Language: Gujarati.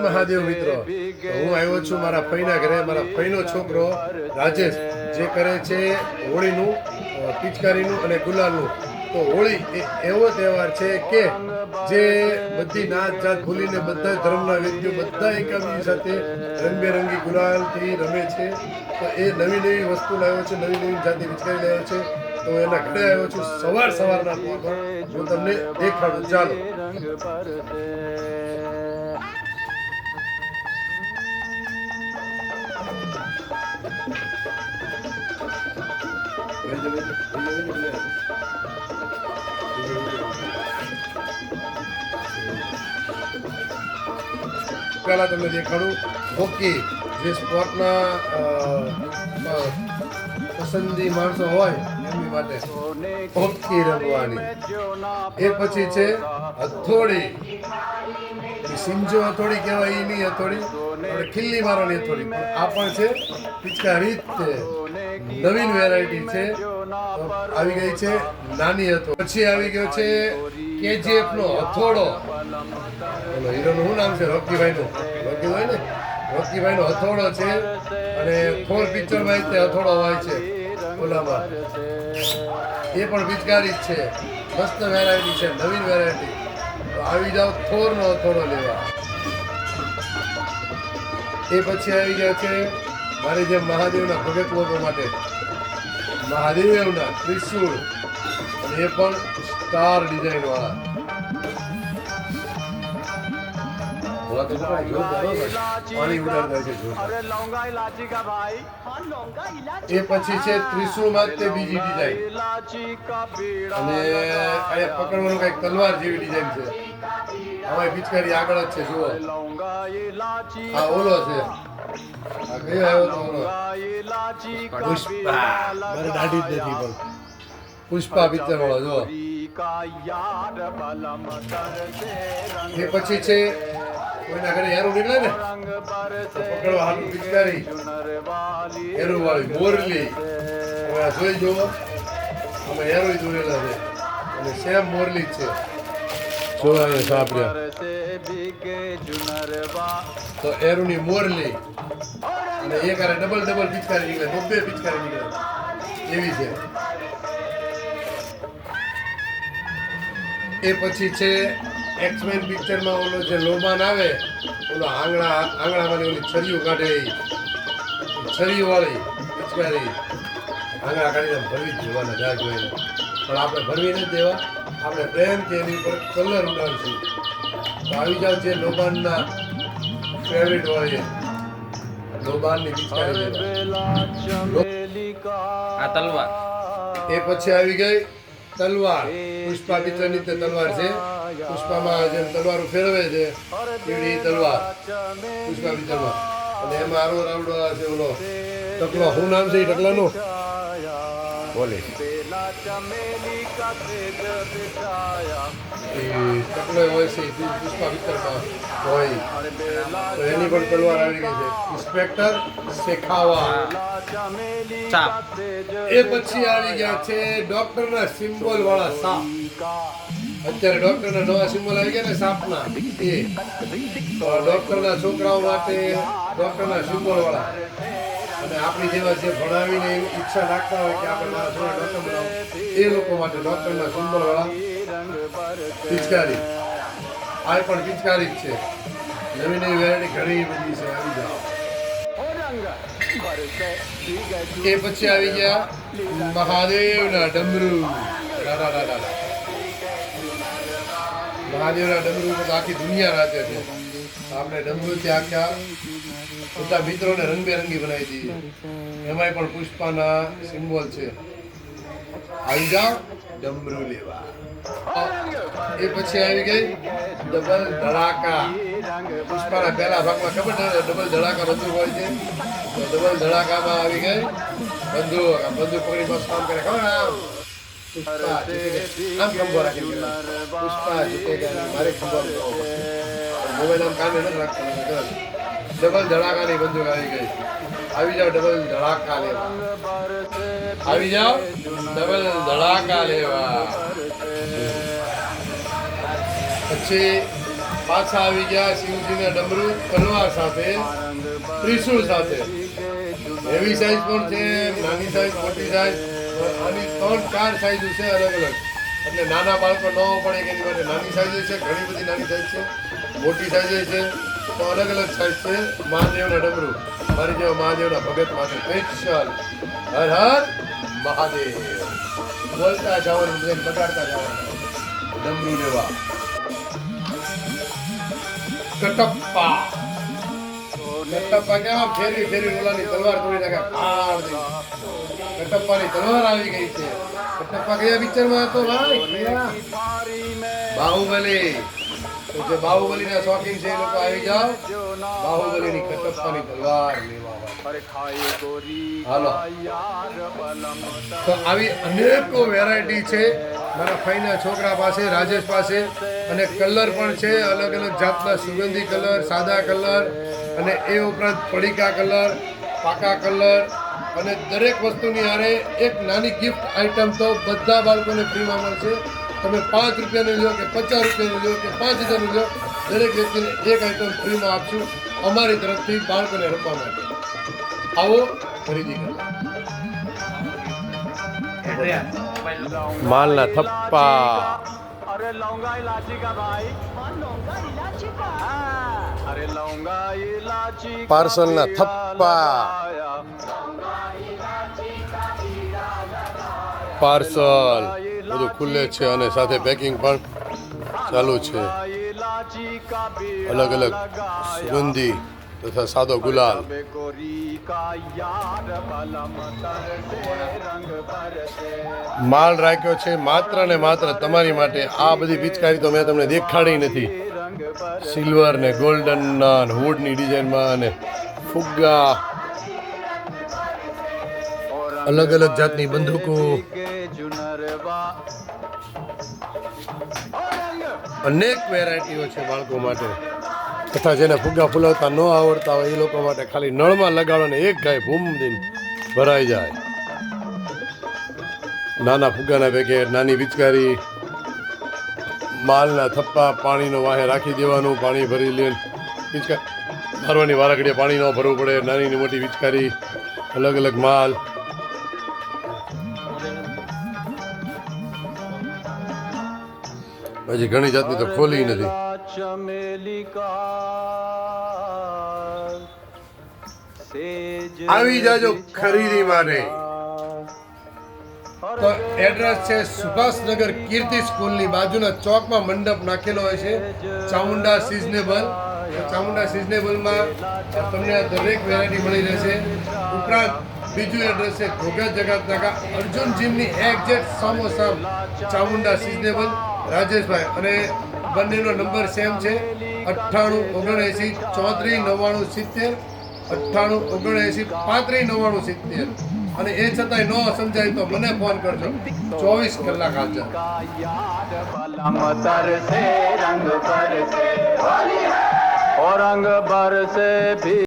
મહાદેવ મિત્રો, હું આવ્યો છું મારા ફઈના ઘરે. મારા ફઈનો છોકરો રાજેશ જે કરે છે હોળીનું, પિચકારીનું અને ગુલાલનું. તો હોળી એ એવો તહેવાર છે કે જે બધી નાત જાત ભૂલીને બધા ધર્મના વ્યક્તિઓ બધા એકાબીજી સાથે રંગબેરંગી ગુલાલથી રમે છે. તો એ નવી નવી વસ્તુ લાવ્યો છે, નવી નવી જાતની પિચકારી લાવ્યો છે. તો એના ઘરે આવ્યો છું સવારના પોરમાં. હું તમને દેખાડું, ચાલો. પહેલા તમને દેખાડું હોકી, જે સ્પોર્ટના પસંદી માણસો હોય એમની માટે હોકી રમવાની. એ પછી છે હથોડી, સિંજો હથોડી કહેવાય, એની હથોડી ખીલ્લી મારવાની હથોડી. આ પણ છે પિચકારી જ છે, નવીન વેરાયટી છે. આવી ગઈ છે નાની હથોડી. પછી આવી ગયો છે KGF નો હથોડો. હીરોનું શું નામ છે? રોકીભાઈનું. રોકીભાઈ ને, રોકીભાઈનો હથોડો છે. અને થોર પિક્ચરમાં તે હથોડો હોય છે ઓલામાં. એ પણ પિચકારી જ છે, મસ્ત વેરાયટી છે, નવીન વેરાયટી. તો આવી જાઓ થોરનો હથોડો લેવા. એ પછી આવી ગયા છે મારી જેમ મહાદેવના ભગત લોકો માટે મહાદેવના ત્રિશુળ, અને એ પણ સ્ટાર ડિઝાઇન વાળા. પાણી ઉડાડતા છે. એ પછી છે ત્રિશુળમાં તે બીજી ડિઝાઇન, અને અહીંયા પકડવાનું કઈક તલવાર જેવી ડિઝાઇન છે. આમાં પિચકારી આગળ જ છે, જુઓ. આ ઓલો છે, આ કયો આવ્યો તો ઓલો પુષ્પા. મારે દાઢી જ નથી પણ પુષ્પા પિક્ચર વાળો, જો. એ પછી છે કોઈના ઘરે હેરું નીકળે ને તો પકડવા હાટું પિચકારી હેરું વાળી મોરલી. હવે આ જોઈ જુઓ, અમે હેરું દોરેલા છે અને સેમ મોરલી જ છે. જોવા સાંભળ્યા તો હેરુની મોરલી, અને એક આરે ડબલ પિચકારી નીકળે, બબ્બે પિચકારી નીકળે એવી છે. એ પછી છે એક્સમેન પિક્ચરમાં ઓલો જે લોબાન આવે, ઓલો આંગણામાંથી ઓલી છરીઓ કાઢે, છરીઓ વાળી પિચકારી. આંગણા કાઢીને ભરવી જ જોવાના, જા જોઈને. પણ આપણે ભરવી નથી દેવા, આપણે પ્રેમથી એની ઉપર કલર ઉડાડશું. તો આવી જાવ છે લોબાનના ફેવરિટ વાળી લોબાનની પિચકારી. આ તલવાર. એ પછી આવી ગઈ તલવાર. પુષ્પા પિક્ચરની તે તલવાર છે. પુષ્પામાં જેમ તલવારો ફેરવે છે એવી તલવાર પુષ્પા પિક્ચરમાં. અને એમાં આરો રાવડો છે ઓલો ટકલો. શું નામ છે એ ટકલાનું? બોલે ટકલો હોય છે પુષ્પા પિક્ચરમાં હોય. તો એની પણ તલવાર આવી ગઈ છે, ઇન્સ્પેક્ટર શેખાવા. એ પછી આવી ગયા છે ડોક્ટરના સિમ્બોલ વાળા સાપ. અત્યારે ડોક્ટરના નવા સિમ્બોલ આવી ગયા ને સાપના, એ ડોક્ટરના છોકરાઓ માટે ડોક્ટરના સિમ્બોલ વાળા. અને આપણી જેવા જે ભણાવીને ઈચ્છા રાખતા હોય કે આપણે મારા છોકરા ડોક્ટર બનાવો, એ લોકો માટે ડોક્ટરના સિમ્બોલ વાળા પિચકારી. આ પણ પિચકારી જ છે, નવી નવી વેરાયટી ઘણી બધી છે. આવી જાઓ. એ પછી આવી ગયા મહાદેવના ડમરૂ. મહાદેવના ડમરૂ તો આખી દુનિયા રાતે છે. આપણે ડમરૂથી આખા બધા મિત્રોને રંગબેરંગી બનાવી દઈએ. એમાંય પણ પુષ્પાના સિમ્બોલ છે. આવી જાઓ ડમરૂ લેવા. એ પછી આવી ગઈ ડબલ ધડાકા. પુષ્પાના પહેલા ભાગમાં ખબર છે ડબલ ધડાકા બંદૂક હોય છે. તો ડબલ ધડાકામાં આવી ગઈ બંદૂક. બંદૂક પકડી બસ કામ કરે, ખબર આમ પુષ્પા આમ ખંભો રાખી પુષ્પા જીતેગા. મારે ખંભો મોબાઈલ આમ કામે નથી રાખતા. ડબલ ધડાકાની બંદૂક આવી ગઈ. આવી જાઓ ડબલ ધડાકા લેવા. આવી જાઓ ડબલ ધડાકા લેવા. પછી પાછા આવી ગયા શિવજીના ડમરૂ તલવાર સાથે, ત્રિશુળ સાથે. હેવી સાઈઝ પણ છે, નાની સાઈઝ, મોટી સાઈઝ. આની 3-4 સાઈઝ છે અલગ અલગ. એટલે નાના બાળકો ન પડે કે એની માટે નાની સાઈઝ છે, ઘણી બધી નાની સાઈઝ છે, મોટી સાઈઝ છે. તો અલગ અલગ સાઈઝ છે. મહાદેવના ડમરૂ મારી જેવા મહાદેવના ભગત માટે સ્પેશિયલ. હર હર મહાદેવ બોલતા જવાનું, બગાડતા જવાનું. ડમરૂ લેવા કટપ્પા. કટપ્પા કેવા ફેરી ઓલાની તલવાર તોડી નાખે. કટપ્પાની તલવાર આવી ગઈ છે. કટપ્પા કયા પિક્ચરમાં હતો ભાઈ? બાહુબલી. તો જે બાહુબલીના શોખીન છે એ લોકો આવી જાઓ, બાહુબલીની કટપ્પાની તલવાર લેવા. હાલો. તો આવી અનેકો વેરાયટી છે મારા ફઈના છોકરા પાસે, રાજેશ પાસે. અને કલર પણ છે અલગ અલગ જાતના, સુગંધી કલર, સાદા કલર, અને એ ઉપરાંત પડીકા કલર, પાકા કલર. અને દરેક વસ્તુની હારે એક નાની ગિફ્ટ આઇટમ તો બધા બાળકોને ફ્રીમાં મળશે. તમે 5 રૂપિયાનું લો કે 50 રૂપિયાનું લો કે 5000નું લો, દરેક વ્યક્તિને એક આઇટમ ફ્રીમાં આપશું અમારી તરફથી બાળકોને રમવા માટે. આવો ખરીદી કરો. માલના થપ્પા. अरे लौंगा इलायची का भाई, लौंगा इलायची का, अरे लौंगा इलायची પાર્સલના થપ્પા. પાર્સલ બધું ખુલ્લે છે અને સાથે પેકિંગ પણ ચાલુ છે. અલગ અલગ સુગંધી તથા સાદો ગુલાલ. માલ રાખ્યો છે માત્ર ને માત્ર તમારી માટે. આ બધી પિચકારી તો મેં તમને દેખાડી નથી. સિલ્વર ને ગોલ્ડન ના વુડની ડિઝાઇનમાં અને ફુગ્ગા, અલગ અલગ જાતની બંદૂકો, અનેક વેરાયટીઓ છે બાળકો માટે. તથા જેને ફુગ્ગા ફૂલાવતા ન આવડતા હોય એ લોકો માટે ખાલી નળમાં લગાડો ને એક ગાય ભૂમ દઈને ભરાઈ જાય. નાના ફુગ્ગાના પેકેટ, નાની પિચકારી, માલના થપ્પા. પાણીનો વાહે રાખી દેવાનું, પાણી ભરી લે. પિચકારી ભરવાની વારાઘડીએ પાણી ન ભરવું પડે. નાની મોટી પિચકારી, અલગ અલગ માલ. હજી ઘણી જાતની તો ખોલી નથી. આવી જાજો ખરીદી માટે. તો એડ્રેસ છે સુભાષનગર કીર્તિ સ્કૂલની બાજુના ચોકમાં મંડપ નાખેલો હોય છે, ચામુંડા સિઝનેબલ. ચામુંડા સિઝનેબલમાં તમને દરેક વેરાયટી મળી રહેશે. ઉપરાંત બીજું એડ્રેસ છે ઘોઘા જગત નાકા, અર્જુન જીમની એક્ઝેક્ટ સામોસામ ચામુંડા સિઝનેબલ, રાજેશભાઈ. અને બંનેનો નંબર સેમ છે, 98 79 34 90 70, 98 79 35 90 70. અને એ છતાંય ન સમજાય તો મને ફોન કરજો, 24 કલાક હાજર. रंग बरसे